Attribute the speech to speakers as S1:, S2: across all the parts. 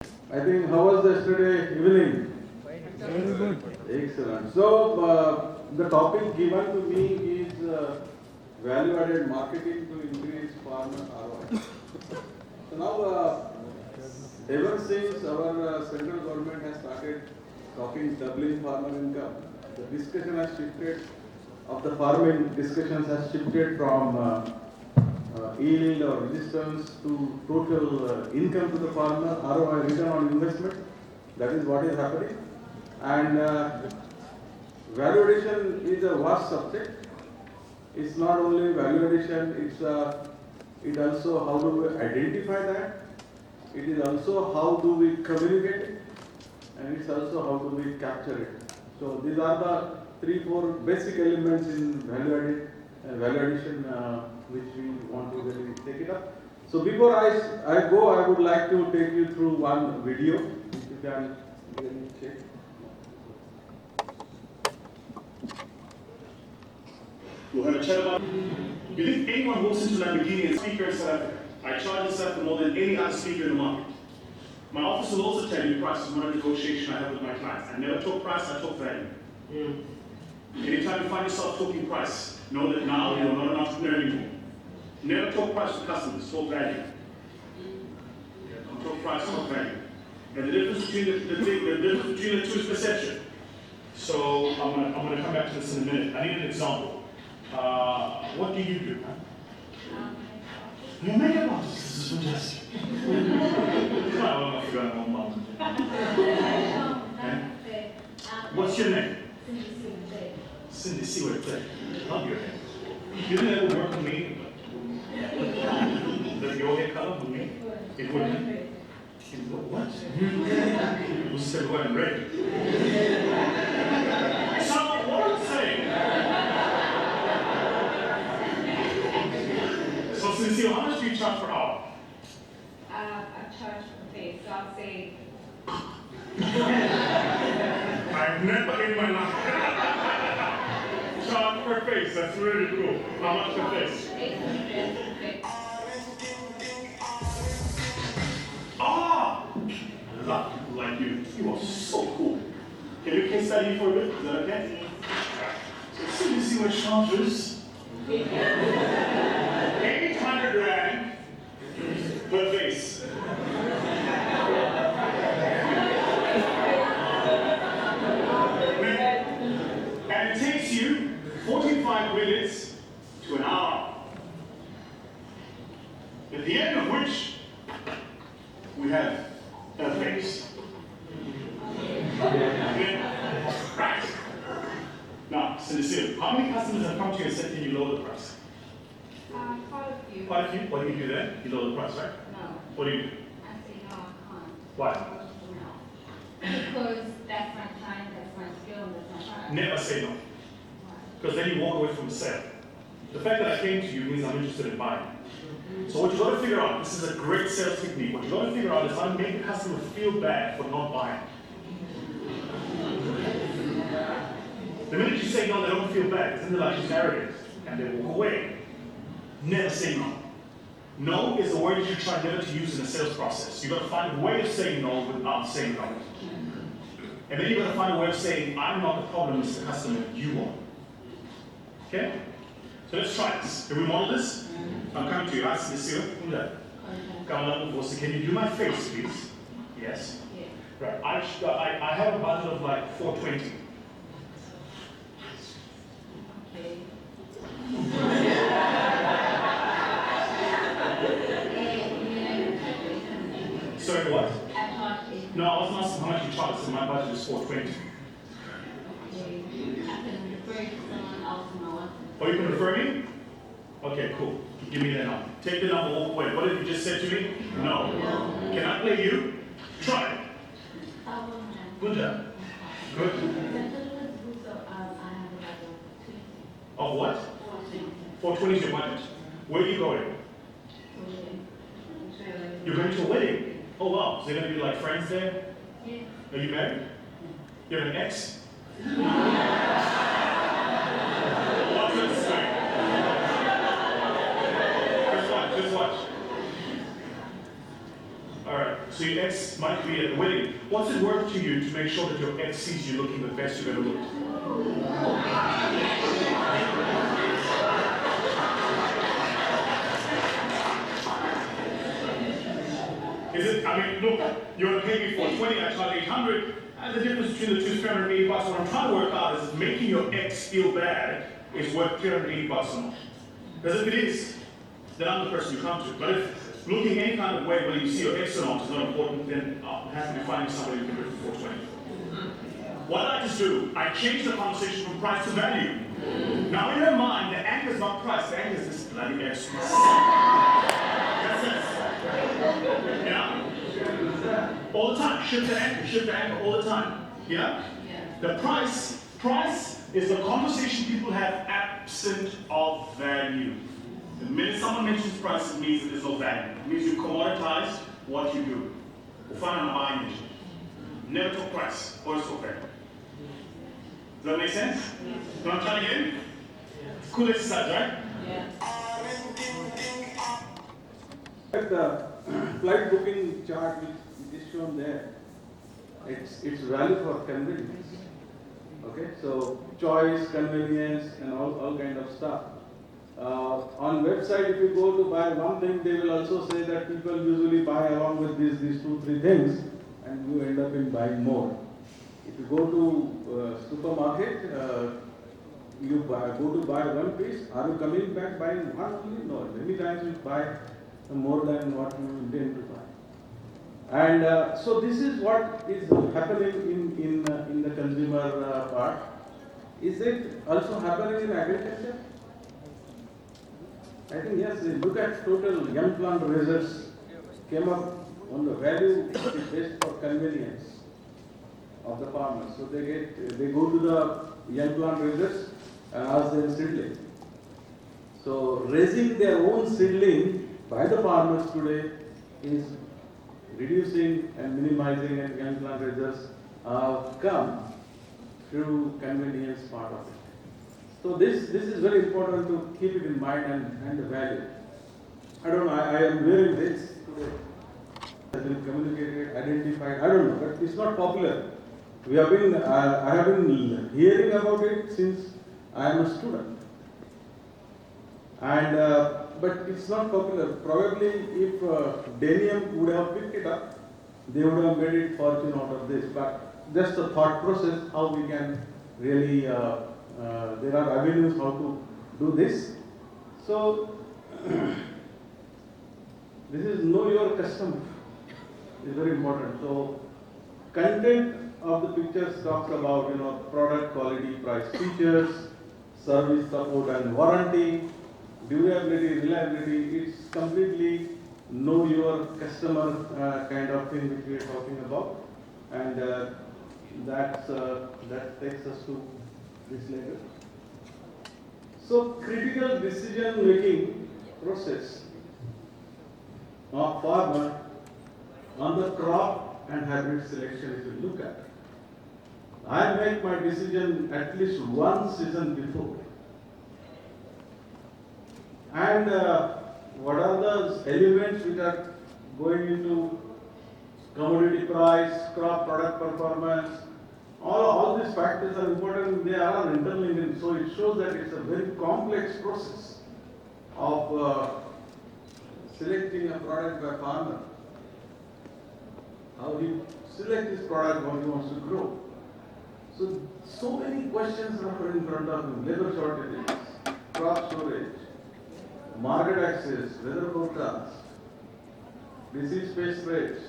S1: I think how was yesterday evening?
S2: Very good.
S1: Excellent. So the topic given to me is value-added marketing to increase farmer ROI. So now, ever since our central government has started talking doubling farmer income, the discussion has shifted. Of the farming discussions has shifted from yield or resistance to total income to the farmer, ROI, return on investment. That is what is happening. And value addition is a vast subject. It's not only value addition, it also how do we identify that. It is also how do we communicate it, and it's also how do we capture it. So these are the 3-4 basic elements in value addition, which we want to really take it up. So before I go, I would like to take you through one video. If you can really check.
S3: We'll have a chat about. You think anyone walks into Lamborghini and speaker in South Africa? I charge this for more than any other speaker in the market. My office will also tell you price is not a negotiation I have with my clients. I never talk price, I talk value. Anytime you find yourself talking price, know that now you're not an entrepreneur anymore. Never talk price to customers, talk value. Talk price, talk value. And the difference between the two is perception. So I'm gonna come back to this in a minute. I need an example. What do you do? You're makeup artist. This is fantastic. I forgot my mom. What's your name? Cindy Seaway. Love your hair. You think that would work on me? Does your hair color with me? It wouldn't. What? Who said wearing red? So what I'm saying. So Cecile, how much do you charge per hour?
S4: I charge per face, so I'll say.
S3: I've never in my life charged per face. That's really cool. How much per face?
S4: 800.
S3: Ah! Love people like you. You are so cool. Can you case study for a bit? Is that okay? So you see what charges? 800 rand per face. And it takes you 45 minutes to an hour. At the end of which, we have a face. Okay? Right. Now, Cecile, how many customers have come to you and said, can you lower the price?
S4: Quite a few.
S3: Quite a few. What do you do then? You lower the price, right?
S4: No.
S3: What do you do?
S4: I say no, I can't.
S3: Why?
S4: No. Because that's my time, that's my skill, and that's my product.
S3: Never say no.
S4: Why?
S3: Because then you walk away from the sale. The fact that I came to you means I'm interested in buying. So what you got to figure out, this is a great sales technique. What you got to figure out is how to make the customer feel bad for not buying. The minute you say no, they don't feel bad. It's in the like she's arrogant, and they walk away. Never say no. No is the word you try never to use in a sales process. You got to find a way of saying no without saying no. And then you got to find a way of saying, I'm not the problem, it's the customer, you are. Okay? So let's try this. Can we model this? I'm coming to you. I see this here. Can you do my face, please? Yes.
S4: Yeah.
S3: Right. I have a budget of like 420.
S4: Okay.
S3: Sorry, what?
S4: I charge it.
S3: No, I wasn't asking how much you charge, so my budget is 420.
S4: Okay. I can refer to someone else in my office.
S3: Oh, you can refer me? Okay, cool. Give me that number. Take the number, walk away. What have you just said to me? No. Can I play you? Try it. Good job. Good. Of what? 420 is your budget. Where are you going? You're going to a wedding. Oh wow. So they're going to be like friends there?
S4: Yeah.
S3: Are you married? You have an ex? What's this say? Just watch. All right. So your ex might be at the wedding. What's it worth to you to make sure that your ex sees you looking the best you've ever looked? Is it, I mean, look, you're gonna pay me for 20, I charge 800, and the difference between the two is 380 bucks. What I'm trying to work out is making your ex feel bad is worth 380 bucks or not. Because if it is, then I'm the person you come to. But if looking any kind of way, whether you see your ex or not, is not important, then I'll have to be finding somebody who can do it for 420. What did I just do? I changed the conversation from price to value. Now in her mind, the anchor is not price, the anchor is this bloody ex. That's it. Yeah? All the time. Shift the anchor all the time. Yeah? The price is the conversation people have absent of value. The minute someone mentions price, it means that there's no value. It means you commoditize what you do. Ufana na buying it. Never talk price, always talk value. Does that make sense? Can I try again? Cool exercise, right?
S4: Yeah.
S1: The flight booking chart which is shown there, it's value for convenience. Okay, so choice, convenience, and all kind of stuff. On website, if you go to buy one thing, they will also say that people usually buy along with these 2-3 things, and you end up in buying more. If you go to supermarket, you go to buy one piece. Are you coming back buying one only? No. Many times you buy more than what you intend to buy. And so this is what is happening in the consumer part. Is it also happening in agriculture? I think yes. Look at total young plant raisers came up on the value which is based for convenience of the farmers. So they go to the young plant raisers and ask them seedling. So raising their own seedling by the farmers today is reducing and minimizing, and young plant raisers come through convenience part of it. So this is very important to keep it in mind and the value. I don't know, I am wearing this today. Has been communicated, identified, I don't know, but it's not popular. I have been hearing about it since I am a student. And but it's not popular. Probably if Denium would have picked it up, they would have made it fortune out of this. But just the thought process, how we can really, there are avenues how to do this. So this is know your customer is very important. So content of the pictures talks about product quality, price, features, service, support and warranty, durability, reliability. It's completely know your customer kind of thing which we are talking about, and that takes us to this later. So critical decision making process of farmer on the crop and hybrid selection, if you look at. I make my decision at least one season before. And what are the elements which are going into commodity price, crop product performance, all these factors are important, they are interlinked, so it shows that it's a very complex process of selecting a product by farmer. How he select his product, what he wants to grow. So many questions are in front of him: labor shortages, crop storage, market access, weather forecast, disease-based rates,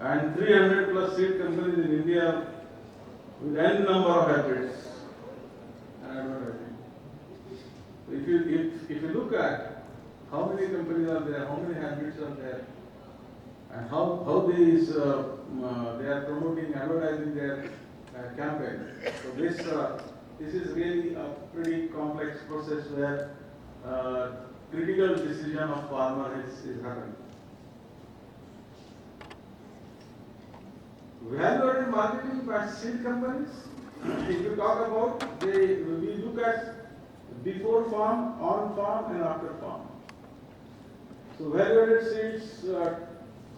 S1: and 300 plus seed companies in India with n number of hybrids. And advertising. If you look at how many companies are there, how many hybrids are there, and how these they are promoting, advertising their campaign. So this is really a pretty complex process where critical decision of farmer is happening. Value-added marketing by seed companies. If you talk about, we look at before farm, on farm, and after farm. So value-added seeds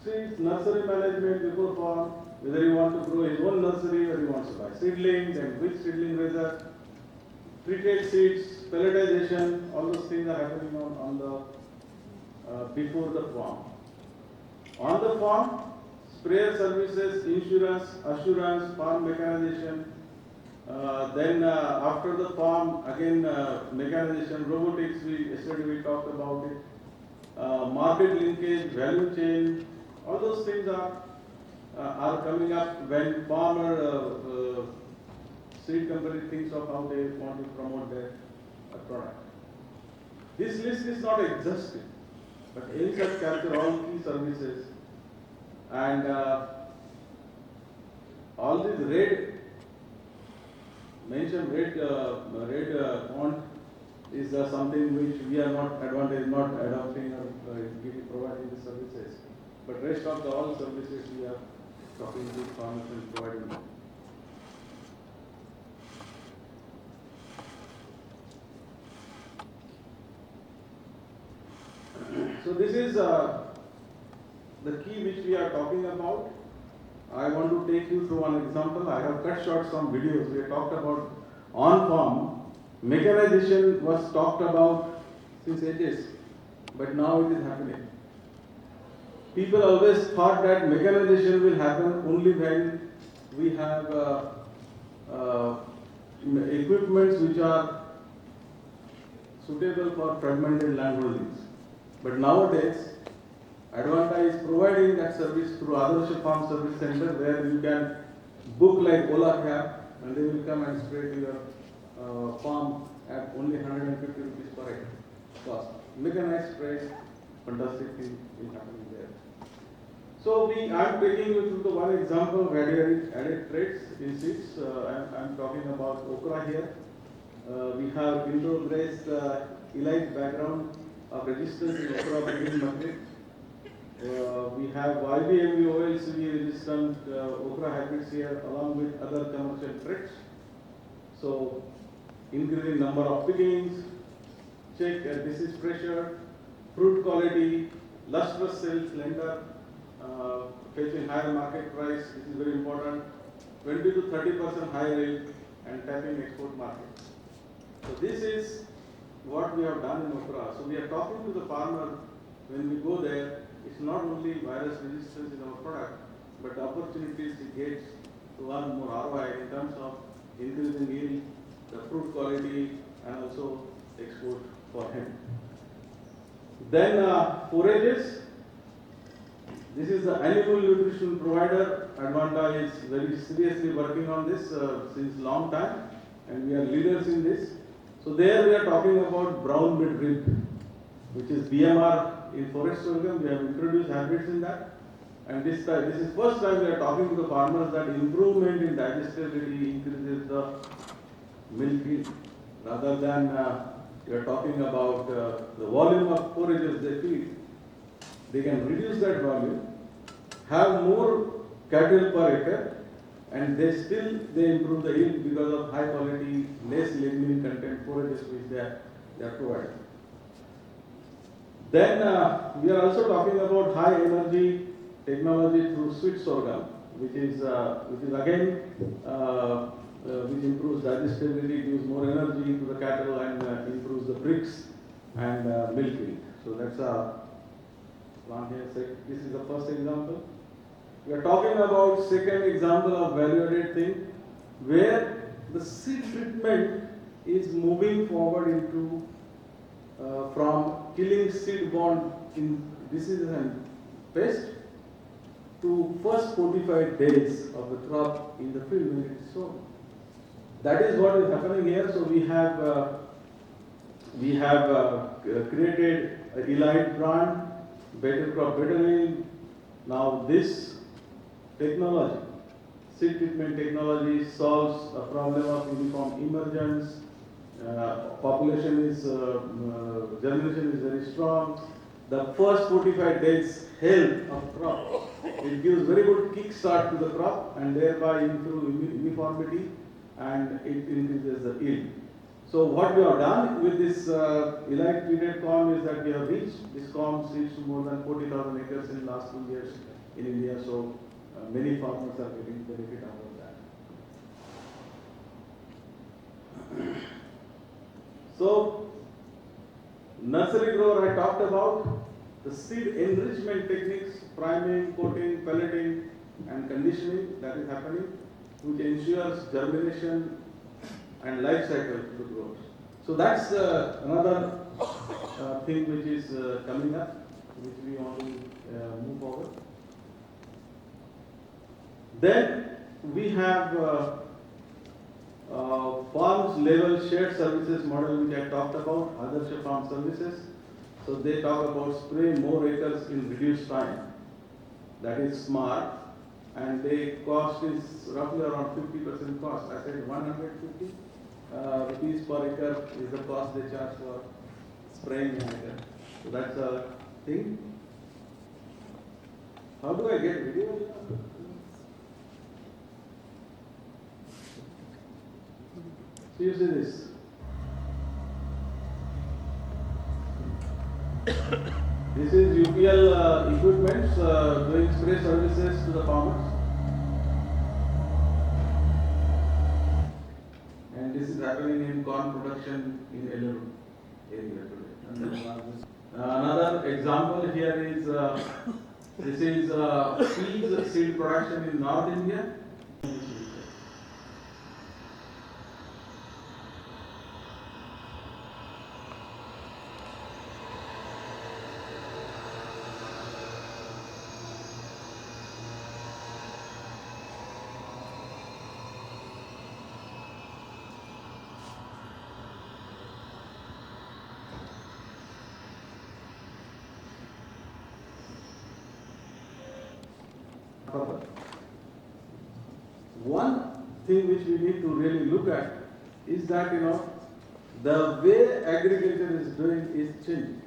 S1: seeds, nursery management before farm, whether you want to grow his own nursery or you want to buy seedlings and which seedling raiser, treated seeds, pelletization, all those things are happening on the before the farm. On the farm, sprayer services, insurance, assurance, farm mechanization. Then after the farm, again mechanization, robotics. Yesterday we talked about it. Market linkage, value chain, all those things are coming up when farmer seed company thinks of how they want to promote their product. This list is not exhaustive, but aims at capture all key services and all these red font is something which we are not adopting or providing the services, but rest of the all services we are talking to farmers and providing them. So this is the key which we are talking about. I want to take you through one example. I have cut short some videos. We have talked about on farm. Mechanization was talked about since ages, but now it is happening. People always thought that mechanization will happen only when we have equipments which are suitable for fragmented land holdings. But nowadays, Advanta is providing that service through Adarsh Farm Service Center, where you can book like Ola cab and they will come and spray to your farm at only 150 rupees per acre cost. Mechanized sprays, fantastic thing is happening there. So I am taking you through the one example of added traits in seeds. I am talking about okra here. We have intro-based elite background of resistance in okra breeding market. We have YBMV OLCV resistant okra hybrids here along with other commercial traits. So increasing number of pickings, check disease pressure, fruit quality, lustrous cell slender, fetching higher market price. This is very important. 20 to 30% higher yield and tapping export market. So this is what we have done in okra. So we are talking to the farmer when we go there. It's not only virus resistance in our product, but the opportunities he gets to earn more ROI in terms of increasing yield, the fruit quality, and also export for him. Then forages. This is the animal nutrition provider. Advanta is very seriously working on this since long time, and we are leaders in this. So there we are talking about brown midrib, which is BMR in forest sorghum. We have introduced hybrids in that. And this is first time we are talking to the farmers that improvement in digestibility increases the milk yield. Rather than we are talking about the volume of forages they feed, they can reduce that volume, have more cattle per acre, and they improve the yield because of high quality, less lignin content forages which they are providing. Then we are also talking about high energy technology through sweet sorghum, which is again which improves digestibility, gives more energy to the cattle, and improves the bricks and milk yield. So that's one here. This is the first example. We are talking about second example of value-added thing, where the seed treatment is moving forward into from killing seed-borne diseases and pests to first 45 days of the crop in the field when it is sown. That is what is happening here. So we have created a elite brand, better crop, better yield. Now this technology, seed treatment technology, solves a problem of uniform emergence. Population is germination is very strong. The first 45 days health of crop, it gives very good kick start to the crop and thereby improve uniformity and it increases the yield. So what we have done with this elite period corn is that we have reached, this corn reached more than 40,000 acres in last 2 years in India. So many farmers are getting benefit out of that. So nursery grower I talked about, the seed enrichment techniques, priming, coating, pelleting and conditioning that is happening, which ensures germination and life cycle to the growers. So that's another thing which is coming up, which we want to move forward. Then we have farms level shared services model which I talked about, Adarsh Farm Services. So they talk about spray more acres in reduced time. That is smart. And the cost is roughly around 50% cost. I said 150 rupees per acre is the cost they charge for spraying an acre. So that's a thing. How do I get video? So you see this. This is UPL equipment doing spray services to the farmers. And this is happening in corn production in Eluru area today. Another example here is this is peas seed production in North India. One thing which we need to really look at is that the way agriculture is doing is changing.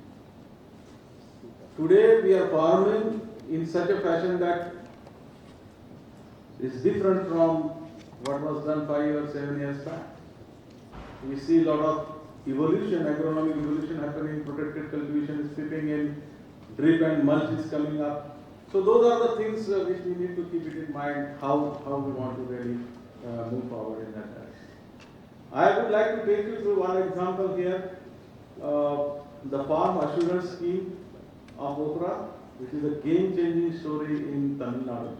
S1: Today we are farming in such a fashion that is different from what was done 5 or 7 years back. We see a lot of evolution, agronomic evolution happening, protected cultivation is creeping in, drip and mulch is coming up. So those are the things which we need to keep it in mind, how we want to really move forward in that direction. I would like to take you through one example here, the Farm Assurance Scheme of Okra, which is a game-changing story in Tamil Nadu.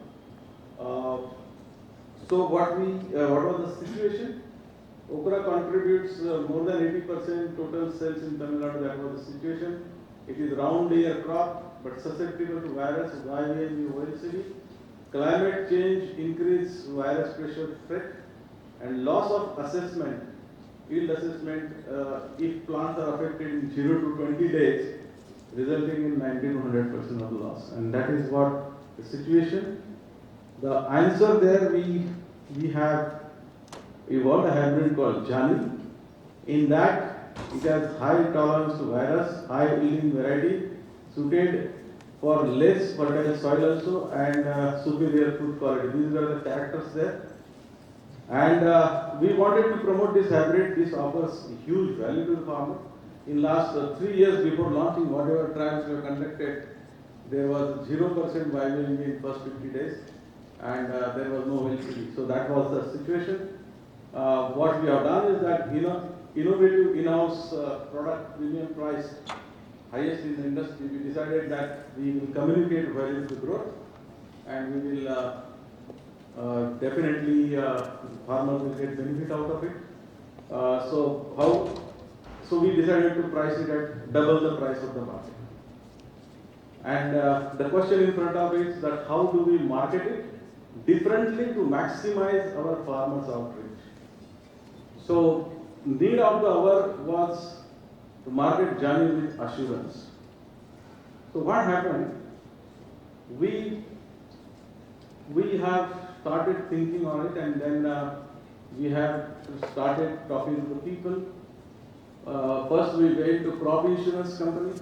S1: So what was the situation? Okra contributes more than 80% total sales in Tamil Nadu. That was the situation. It is round year crop, but susceptible to virus, YVM, OLCD. Climate change, increase virus pressure threat, and loss of assessment, yield assessment, if plants are affected in 0 to 20 days, resulting in 90 to 100% of loss. And that is what the situation. The answer there, we have evolved a hybrid called Jani. In that, it has high tolerance to virus, high yielding variety, suited for less fertile soil also, and superior food quality. These are the characters there. And we wanted to promote this hybrid. This offers huge value to the farmer. In last 3 years before launching, whatever trials we have conducted, there was 0% YVMB in first 50 days, and there was no LCD. So that was the situation. What we have done is that innovative in-house product, premium price, highest in the industry, we decided that we will communicate value to growth, and we will definitely farmers will get benefit out of it. So we decided to price it at double the price of the market. And the question in front of is that how do we market it differently to maximize our farmers' outreach? So need of the hour was to market Jani with assurance. So what happened? We have started thinking on it, and then we have started talking to the people. First we went to crop insurance company.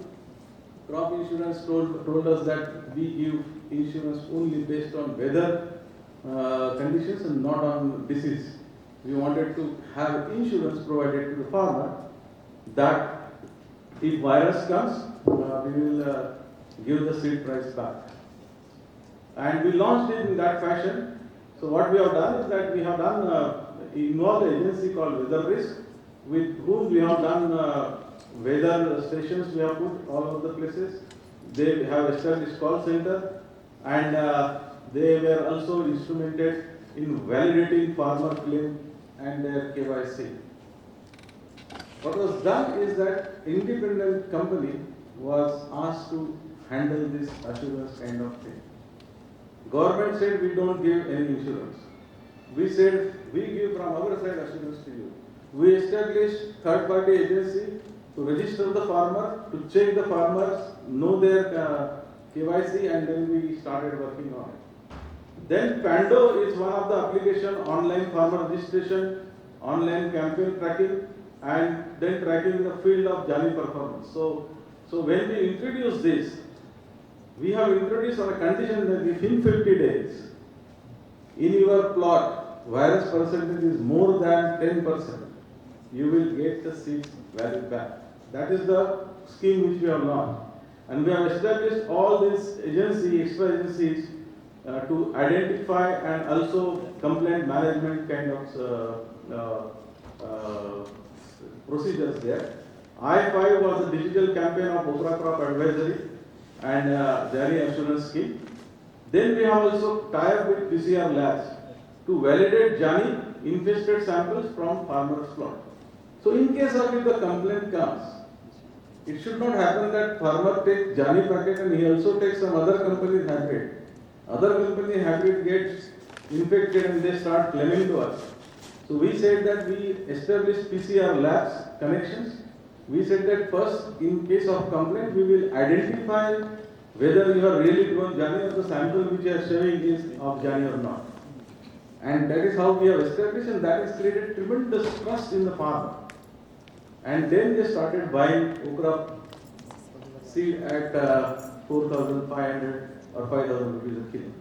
S1: Crop insurance told us that we give insurance only based on weather conditions and not on disease. we wanted to have insurance provided to the farmer that if virus comes, we will give the seed price back. And we launched it in that fashion. So what we have done is that we have done involved an agency called Weather Risk, with whom we have done weather stations we have put all over the places. They have established call center, and they were also instrumented in validating farmer claim and their KYC. What was done is that independent company was asked to handle this assurance kind of thing. Government said we don't give any insurance. We said we give from our side assurance to you. We established third-party agency to register the farmer, to check the farmers, know their KYC, and then we started working on it. Then Pando is one of the application, online farmer registration, online campaign tracking, and then tracking the field of Jani performance. So when we introduce this, we have introduced on a condition that within 50 days, in your plot, virus percentage is more than 10%, you will get the seed value back. That is the scheme which we have launched. And we have established all these extra agencies to identify and also complaint management kind of procedures there. I5 was a digital campaign of Okra Crop Advisory and Jani Assurance Scheme. Then we have also tied with PCR labs to validate Jani infested samples from farmers' plot. So in case of if the complaint comes, it should not happen that farmer takes Jani packet and he also takes some other company's hybrid. Other company hybrid gets infected and they start claiming to us. So we said that we establish PCR labs connections. We said that first, in case of complaint, we will identify whether you are really grown Jani or the sample which you are showing is of Jani or not. And that is how we have established, and that has created tremendous trust in the farmer. And then they started buying okra seed at 4,500 or 5,000 rupees a kilo.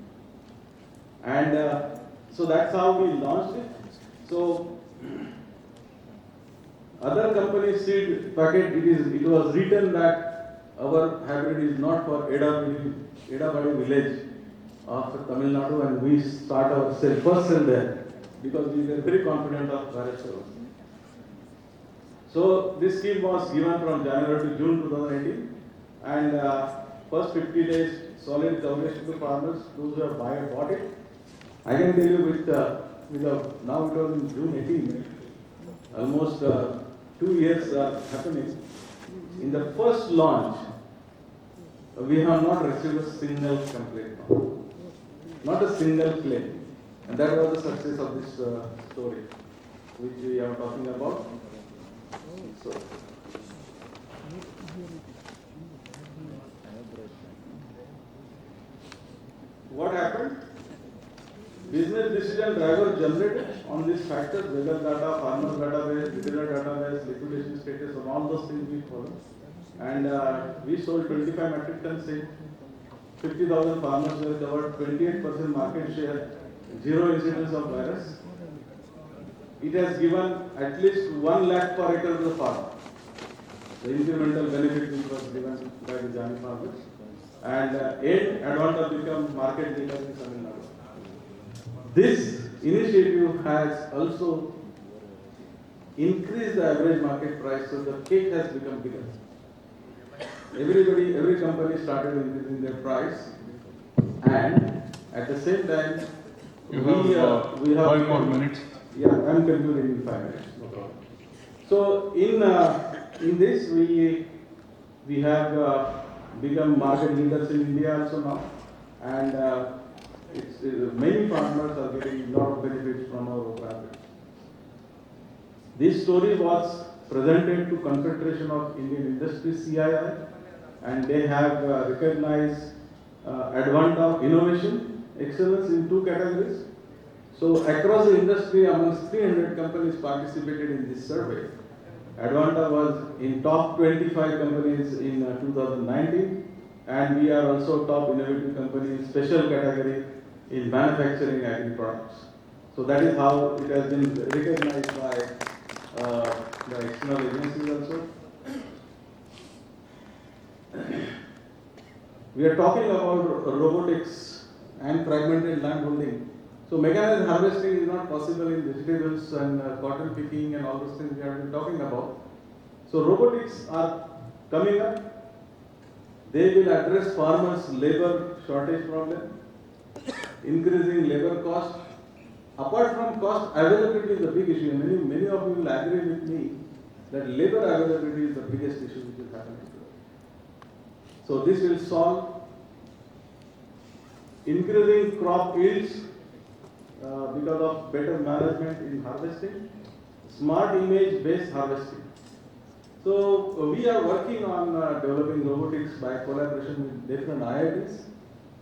S1: And so that's how we launched it. So other companies' seed packet, it was written that our hybrid is not for Edabadi village of Tamil Nadu, and we start our first sell there because we were very confident of virus levels. So this scheme was given from January to June 2018, and first 50 days solid coverage to the farmers, those who have bought it. I can tell you now it was in June 18, almost 2 years are happening. In the first launch, we have not received a single complaint, not a single claim. And that was the success of this story, which we are talking about. So, what happened? Business decision driver generated on these factors, weather data, farmers database, retailer database, liquidation status, and all those things we follow. And we sold 25 metric tons seed, 50,000 farmers were covered, 28% market share, zero incidence of virus. It has given at least 1 lakh per acre to the farmer. The incremental benefit which was given by the Jani farmers. And Advanta become market leader in Tamil Nadu. This initiative has also increased the average market price, so the cake has become bigger. Every company started increasing their price, and at the same time,
S2: we have 5 more minutes.
S1: Yeah, I am concluding in 5 minutes. No problem. So in this we have become market leaders in India also now, and many farmers are getting a lot of benefits from our program. This story was presented to Confederation of Indian Industry (CII), and they have recognized Advanta Innovation Excellence in 2 categories. So across the industry, amongst 300 companies participated in this survey. Advanta was in top 25 companies in 2019, and we are also top innovative company in special category in manufacturing agri products. So that is how it has been recognized by the external agencies also. We are talking about robotics and fragmented land holding. So mechanized harvesting is not possible in vegetables and cotton picking and all those things we have been talking about. So robotics are coming up. They will address farmers' labor shortage problem, increasing labor cost. Apart from cost, availability is a big issue. Many of you will agree with me that labor availability is the biggest issue which is happening today. So this will solve increasing crop yields because of better management in harvesting, smart image-based harvesting. So we are working on developing robotics by collaboration with different IITs.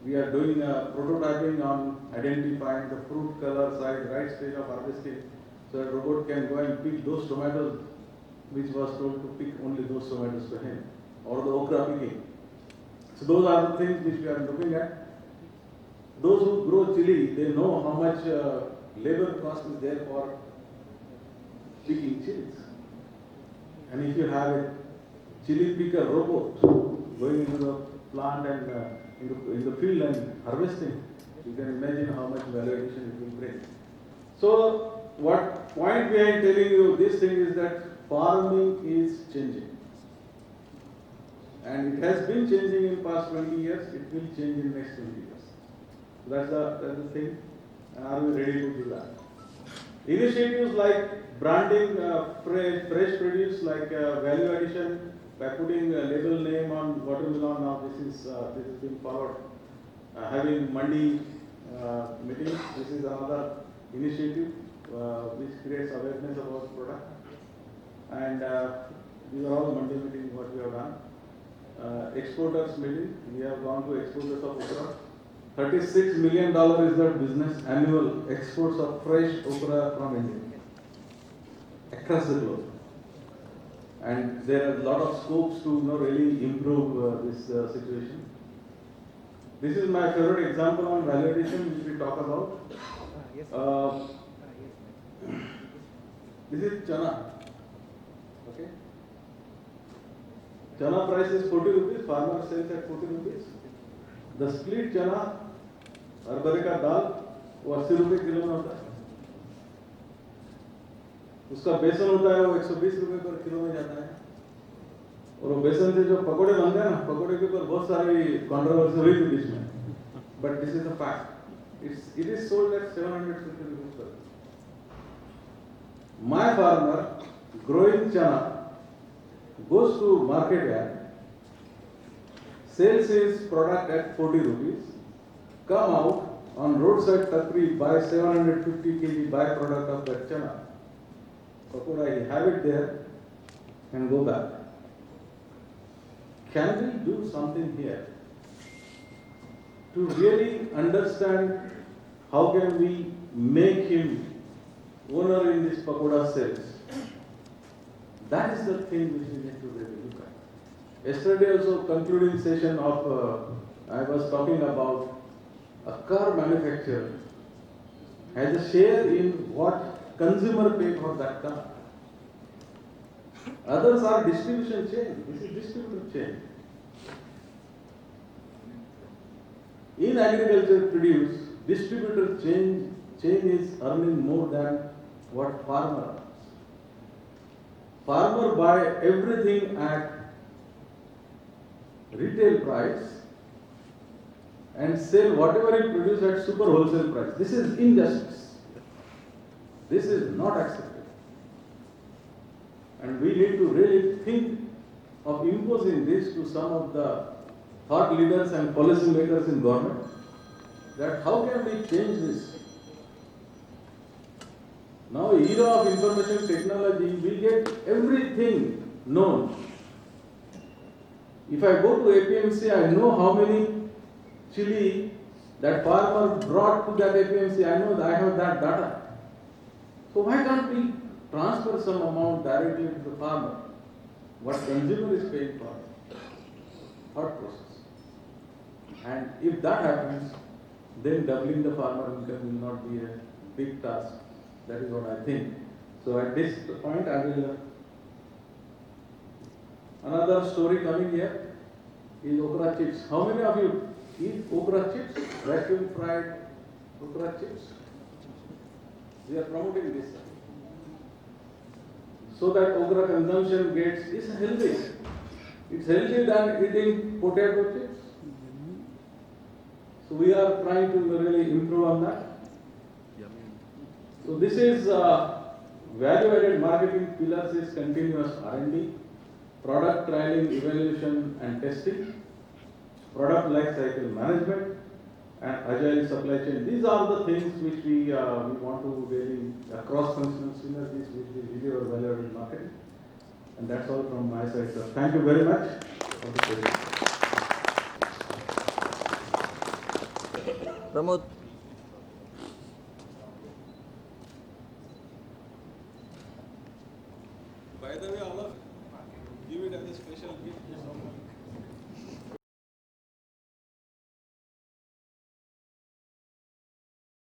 S1: We are doing prototyping on identifying the fruit color, size, right stage of harvesting, so that robot can go and pick those tomatoes which was told to pick only those tomatoes to him, or the okra picking. So those are the things which we are looking at. Those who grow chili, they know how much labor cost is there for picking chilies. And if you have a chili picker robot going into the plant and in the field and harvesting, you can imagine how much value addition it will bring. So what point behind telling you this thing is that farming is changing. And it has been changing in past 20 years, it will change in next 20 years. That's the thing. And are we ready to do that? Initiatives like branding fresh produce, like value addition, by putting a label name on watermelon. Now this is being followed. Having mandi meetings. This is another initiative which creates awareness about the product. And these are all mandi meetings what we have done. Exporters meeting. We have gone to exporters of okra. $36 million is the business annual exports of fresh okra from India across the globe. And there are a lot of scopes to really improve this situation. This is my favorite example on value addition which we talk about. This is chana. Okay. Chana price is 40 rupees. Farmer sells at 40 rupees. The split chana, अरबरे का दाल, वो 80 रुपए kilo में होता है. उसका बेसन होता है वो 120 रुपए पर किलो में जाता है. और वो बेसन से जो पकोड़े बनते हैं ना, पकोड़े के ऊपर बहुत सारी कंट्रोवर्सी हुई थी बीच में. But this is a fact. It is sold at 750 rupees per. My farmer growing chana goes to market yard, sells his product at 40 rupees, come out on roadside takri, buy 750 kg byproduct of that chana. Pakoda, he have it there and go back. Can we do something here to really understand how can we make him owner in this pakoda sales? That is the thing which we need to really look at. Yesterday also concluding session of, I was talking about a car manufacturer has a share in what consumer pay for that car. Others are distribution chain. This is distributor chain. In agriculture produce, distributor chain is earning more than what farmer earns. Farmer buy everything at retail price and sell whatever he produce at super wholesale price. This is injustice. This is not acceptable. And we need to really think of imposing this to some of the thought leaders and policy makers in government, that how can we change this? Now, era of information technology, we get everything known. If I go to APMC, I know how many chili that farmer brought to that APMC. I know that I have that data. So why can't we transfer some amount directly to the farmer? What consumer is paying for? Thought process. And if that happens, then doubling the farmer income will not be a big task. That is what I think. So at this point, I will. Another story coming here is okra chips. How many of you eat okra chips? Vacuum fried okra chips? We are promoting this. So that okra consumption gets is healthy. It's healthier than eating potato chips. So we are trying to really improve on that. So this is value-added marketing pillars is continuous R&D, product trialing, evaluation and testing, product life cycle management, and agile supply chain. These are the things which we want to really cross-functional synergies which will deliver value-added marketing. And that's all from my side, sir. Thank you very much for the question.
S5: Pramod.